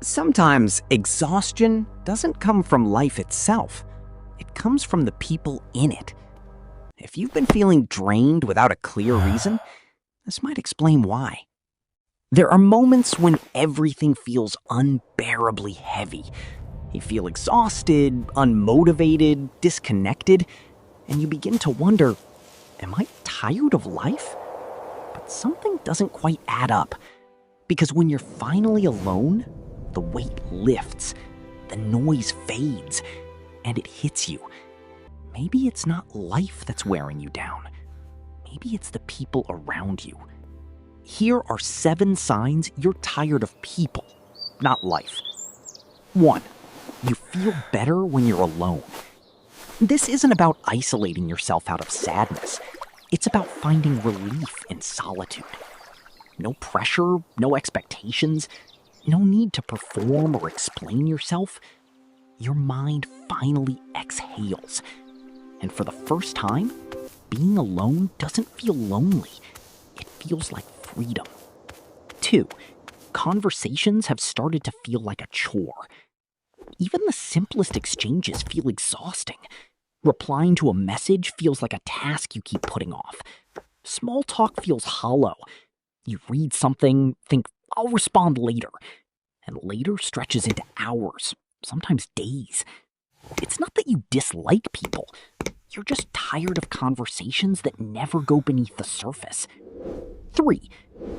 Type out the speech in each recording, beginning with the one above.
Sometimes exhaustion doesn't come from life itself. It comes from the people in it. If you've been feeling drained without a clear reason, this might explain why. There are moments when everything feels unbearably heavy. You feel exhausted, unmotivated, disconnected, and you begin to wonder, am I tired of life? But something doesn't quite add up, because when you're finally alone, the weight lifts, the noise fades, and it hits you. Maybe it's not life that's wearing you down. Maybe it's the people around you. Here are 7 signs you're tired of people, not life. 1. You feel better when you're alone. This isn't about isolating yourself out of sadness. It's about finding relief in solitude. No pressure, no expectations, no need to perform or explain yourself. Your mind finally exhales. And for the first time, being alone doesn't feel lonely. It feels like freedom. 2. Conversations have started to feel like a chore. Even the simplest exchanges feel exhausting. Replying to a message feels like a task you keep putting off. Small talk feels hollow. You read something, think, I'll respond later. And later stretches into hours, sometimes days. It's not that you dislike people. You're just tired of conversations that never go beneath the surface. 3.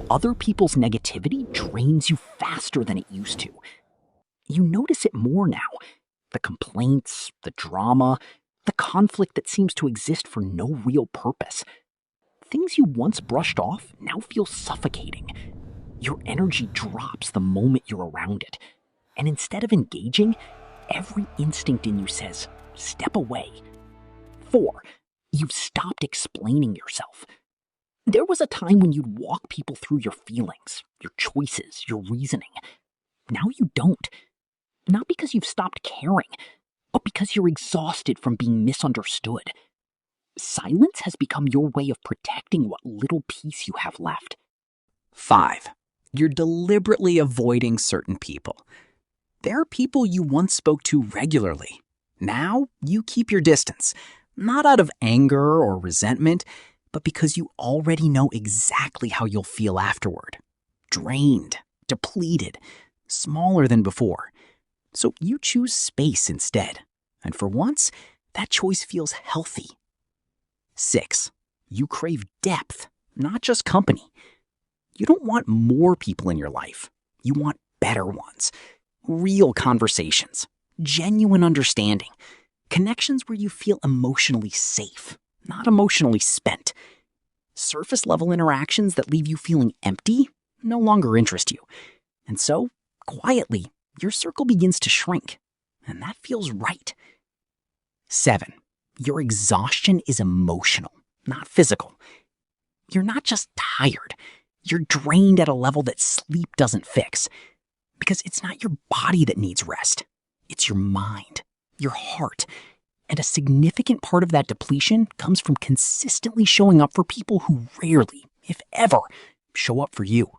Other people's negativity drains you faster than it used to. You notice it more now. The complaints, the drama, the conflict that seems to exist for no real purpose. Things you once brushed off now feel suffocating. Your energy drops the moment you're around it. And instead of engaging, every instinct in you says, step away. 4. You've stopped explaining yourself. There was a time when you'd walk people through your feelings, your choices, your reasoning. Now you don't. Not because you've stopped caring, but because you're exhausted from being misunderstood. Silence has become your way of protecting what little peace you have left. 5. You're deliberately avoiding certain people. There are people you once spoke to regularly. Now you keep your distance, not out of anger or resentment, but because you already know exactly how you'll feel afterward. Drained, depleted, smaller than before. So you choose space instead. And for once, that choice feels healthy. 6. You crave depth, not just company. You don't want more people in your life. You want better ones. Real conversations. Genuine understanding. Connections where you feel emotionally safe, not emotionally spent. Surface-level interactions that leave you feeling empty no longer interest you. And so, quietly, your circle begins to shrink. And that feels right. 7. Your exhaustion is emotional, not physical. You're not just tired. You're drained at a level that sleep doesn't fix. Because it's not your body that needs rest. It's your mind, your heart. And a significant part of that depletion comes from consistently showing up for people who rarely, if ever, show up for you.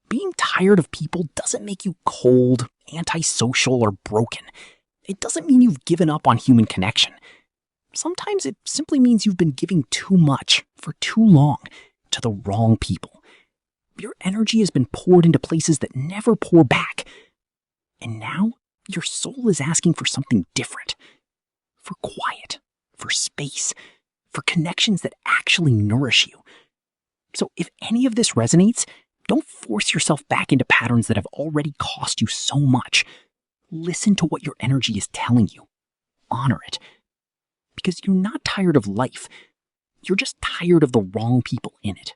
Being tired of people doesn't make you cold, antisocial, or broken. It doesn't mean you've given up on human connection. Sometimes it simply means you've been giving too much for too long to the wrong people. Your energy has been poured into places that never pour back. And now your soul is asking for something different. For quiet, for space, for connections that actually nourish you. So if any of this resonates, don't force yourself back into patterns that have already cost you so much. Listen to what your energy is telling you. Honor it. Because you're not tired of life. You're just tired of the wrong people in it.